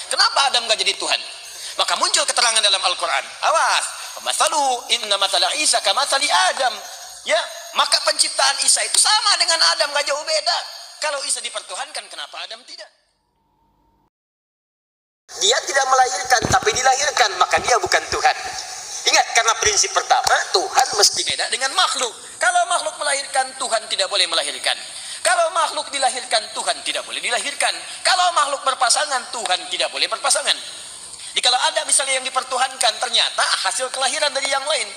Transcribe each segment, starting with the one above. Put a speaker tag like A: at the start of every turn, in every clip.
A: Kenapa Adam gak jadi Tuhan? Maka muncul keterangan dalam Al-Quran. Awas, masalu inna matala Isa kamathali Adam. Ya, maka penciptaan Isa itu sama dengan Adam, gak jauh beda. Kalau Isa dipertuhankan, kenapa Adam tidak? Dia tidak melahirkan, tapi dilahirkan, maka dia bukan Tuhan. Ingat, karena prinsip pertama, Tuhan mesti beda dengan makhluk. Kalau makhluk melahirkan, Tuhan tidak boleh melahirkan. Kalau makhluk dilahirkan, Tuhan tidak boleh dilahirkan. Kalau makhluk berpasangan, Tuhan tidak boleh berpasangan. Jadi kalau ada misalnya yang dipertuhankan, ternyata hasil kelahiran dari yang lain.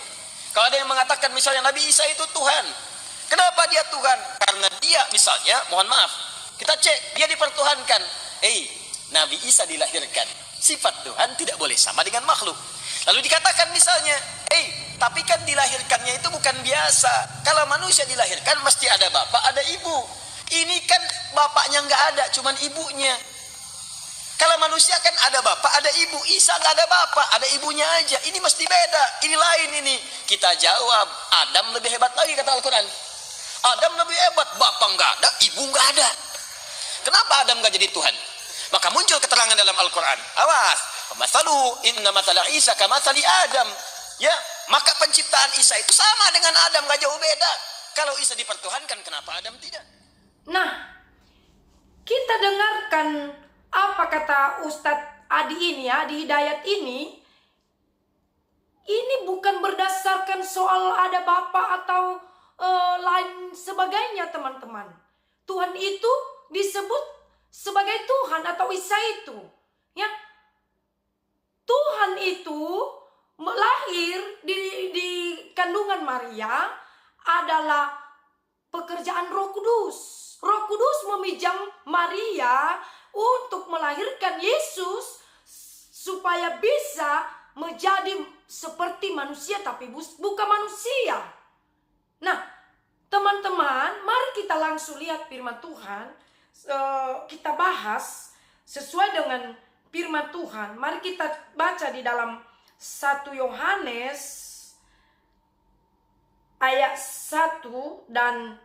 A: Kalau ada yang mengatakan misalnya Nabi Isa itu Tuhan. Kenapa dia Tuhan? Karena dia misalnya, mohon maaf, kita cek, dia dipertuhankan. Nabi Isa dilahirkan. Sifat Tuhan tidak boleh sama dengan makhluk. Lalu dikatakan misalnya, tapi kan dilahirkannya itu bukan biasa. Kalau manusia dilahirkan mesti ada bapak, ada ibu. Ini kan bapaknya nggak ada, cuman ibunya. Kalau manusia kan ada bapak, ada ibu. Isa nggak ada bapak, ada ibunya aja. Ini mesti beda, ini lain ini. Kita jawab, Adam lebih hebat lagi kata Al-Quran. Adam lebih hebat, bapak nggak ada, ibu nggak ada. Kenapa Adam nggak jadi Tuhan? Maka muncul keterangan dalam Al-Quran. Awas, masalu inna matala Isa kamathali Adam. Ya, maka penciptaan Isa itu sama dengan Adam, gak jauh beda. Kalau Isa dipertuhankan, kenapa Adam tidak?
B: Nah, kita dengarkan apa kata Ustadz Adi ini ya, di Hidayat ini. Ini bukan berdasarkan soal ada bapak atau lain sebagainya, teman-teman. Tuhan itu disebut sebagai Tuhan atau Isa itu, ya. Tuhan itu lahir di kandungan Maria adalah pekerjaan Roh Kudus. Roh Kudus memijam Maria untuk melahirkan Yesus supaya bisa menjadi seperti manusia tapi bukan manusia. Nah, teman-teman, mari kita langsung lihat firman Tuhan. Kita bahas sesuai dengan firman Tuhan. Mari kita baca di dalam 1 Yohanes ayat 1 dan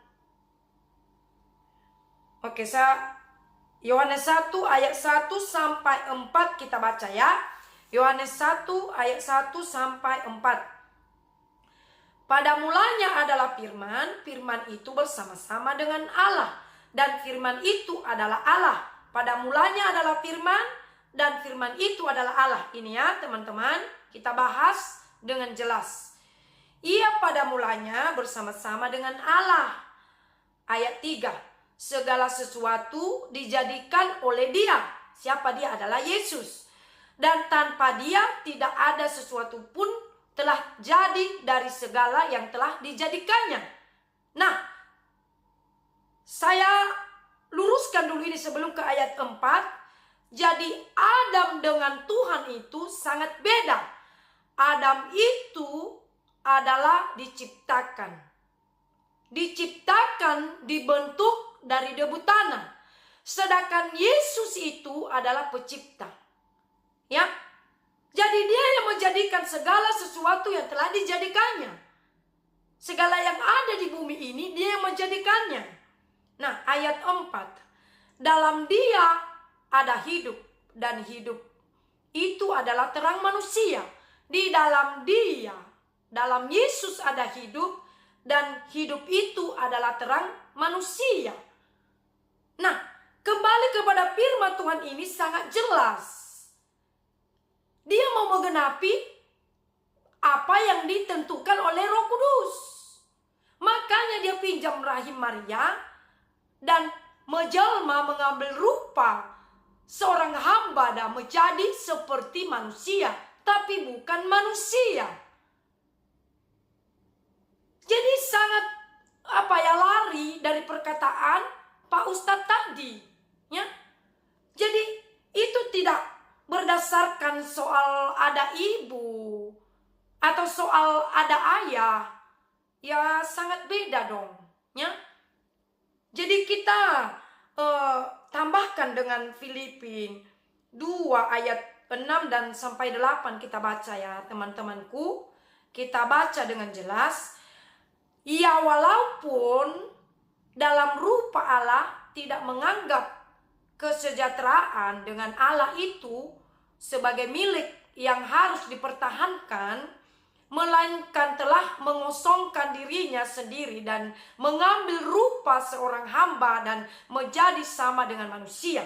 B: Yohanes 1 ayat 1 sampai 4 kita baca ya. Yohanes 1 ayat 1 sampai 4. Pada mulanya adalah firman, firman itu bersama-sama dengan Allah. Dan firman itu adalah Allah. Pada mulanya adalah firman, dan firman itu adalah Allah. Ini ya teman-teman, kita bahas dengan jelas. Ia pada mulanya bersama-sama dengan Allah. Ayat 3. Segala sesuatu dijadikan oleh Dia. Siapa Dia? Adalah Yesus. Dan tanpa Dia tidak ada sesuatu pun telah jadi dari segala yang telah dijadikannya. Nah, saya luruskan dulu ini sebelum ke ayat 4. Jadi Adam dengan Tuhan itu sangat beda. Adam itu adalah diciptakan. Diciptakan, dibentuk dari debu tanah. Sedangkan Yesus itu adalah pencipta. Ya. Jadi dia yang menjadikan segala sesuatu yang telah dijadikannya. Segala yang ada di bumi ini dia yang menjadikannya. Nah, ayat 4. Dalam Dia ada hidup, dan hidup itu adalah terang manusia. Di dalam Dia, dalam Yesus ada hidup, dan hidup itu adalah terang manusia. Nah, kembali kepada firman Tuhan ini sangat jelas. Dia mau menggenapi apa yang ditentukan oleh Roh Kudus. Makanya dia pinjam rahim Maria dan menjelma, mengambil rupa seorang hamba dan menjadi seperti manusia, tapi bukan manusia. Jadi sangat lari dari perkataan Pak Ustadz tadi, ya. Jadi itu tidak berdasarkan soal ada ibu atau soal ada ayah, ya sangat beda dong, ya. Jadi kita tambahkan dengan Filipin 2 ayat 6 dan sampai 8 kita baca ya teman-temanku. Kita baca dengan jelas. Ia walaupun dalam rupa Allah tidak menganggap kesejahteraan dengan Allah itu sebagai milik yang harus dipertahankan, melainkan telah mengosongkan dirinya sendiri dan mengambil rupa seorang hamba dan menjadi sama dengan manusia.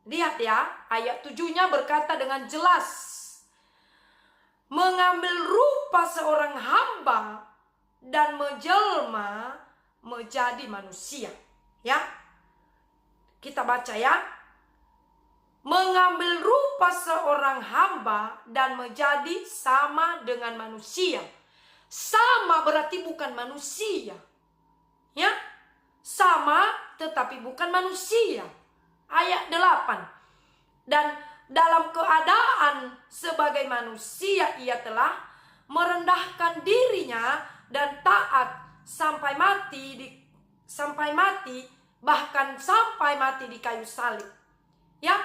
B: Lihat ya, ayat 7-nya berkata dengan jelas, mengambil rupa seorang hamba dan menjelma menjadi manusia. Ya, kita baca ya. Mengambil rupa seorang hamba dan menjadi sama dengan manusia. Sama berarti bukan manusia. Ya, sama tetapi bukan manusia. Ayat 8. Dan dalam keadaan sebagai manusia ia telah merendahkan dirinya dan taat sampai mati, bahkan sampai mati di kayu salib. Ya,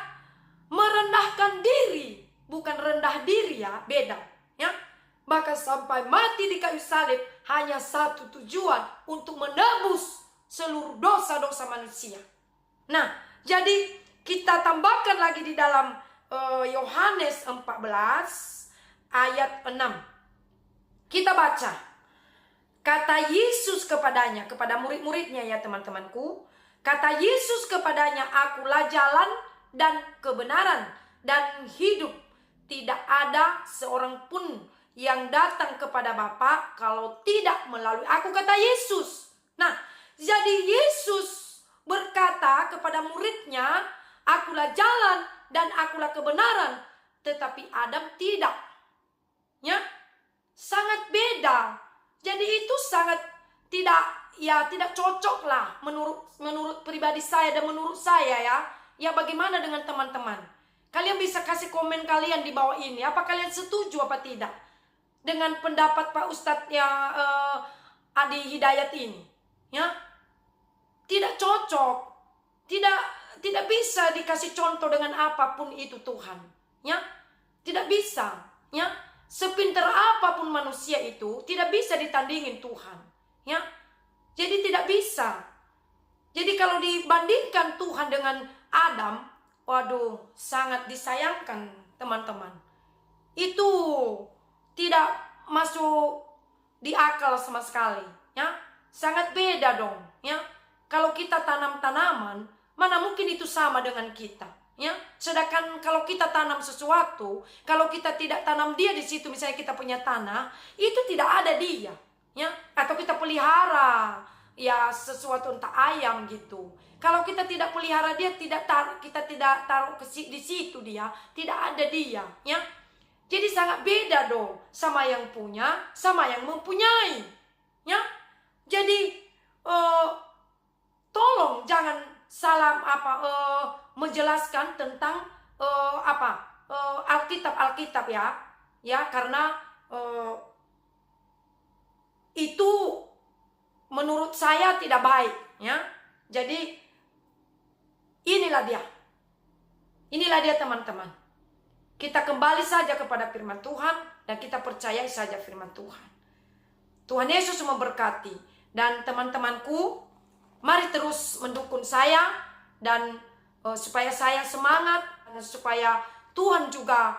B: merendahkan diri, bukan rendah diri ya, beda. Ya, bahkan sampai mati di kayu salib hanya satu tujuan, untuk menebus seluruh dosa-dosa manusia. Nah, jadi kita tambahkan lagi di dalam Yohanes 14 ayat 6. Kita baca. Kata Yesus kepadanya, kepada murid-muridnya ya teman-temanku. Kata Yesus kepadanya, akulah jalan dan kebenaran dan hidup. Tidak ada seorang pun yang datang kepada Bapa kalau tidak melalui aku, kata Yesus. Nah, jadi Yesus berkata kepada muridnya, akulah jalan dan akulah kebenaran. Tetapi Adam tidak. Ya, sangat beda. Jadi itu sangat tidak cocok lah menurut pribadi saya dan menurut saya ya. Ya, bagaimana dengan teman-teman? Kalian bisa kasih komen kalian di bawah ini. Apa kalian setuju apa tidak dengan pendapat Pak Ustadz yang Adi Hidayat ini? Ya, tidak cocok. Tidak bisa dikasih contoh dengan apapun itu Tuhan. Ya, tidak bisa. Ya, sepintar apapun manusia itu tidak bisa ditandingin Tuhan. Ya, jadi tidak bisa. Jadi kalau dibandingkan Tuhan dengan Adam, waduh, sangat disayangkan teman-teman. Itu tidak masuk di akal sama sekali. Ya, sangat beda dong. Ya, kalau kita tanam tanaman, mana mungkin itu sama dengan kita. Ya, sedangkan kalau kita tanam sesuatu, kalau kita tidak tanam dia di situ, misalnya kita punya tanah, itu tidak ada dia, ya. Atau kita pelihara, ya sesuatu entah ayam gitu. Kalau kita tidak pelihara dia, kita tidak taruh di situ dia, tidak ada dia, ya. Jadi sangat beda dong, sama yang punya, sama yang mempunyai, ya. Jadi tolong jangan salah menjelaskan tentang Alkitab ya karena itu menurut saya tidak baik ya. Jadi inilah dia teman-teman, kita kembali saja kepada firman Tuhan dan kita percayai saja firman Tuhan. Tuhan Yesus memberkati. Dan teman-temanku, mari terus mendukung saya dan supaya saya semangat, supaya Tuhan juga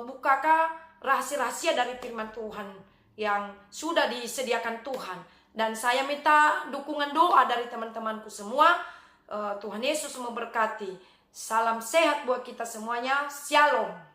B: bukakan rahasia-rahasia dari firman Tuhan yang sudah disediakan Tuhan. Dan saya minta dukungan doa dari teman-temanku semua. Tuhan Yesus memberkati. Salam sehat buat kita semuanya. Shalom.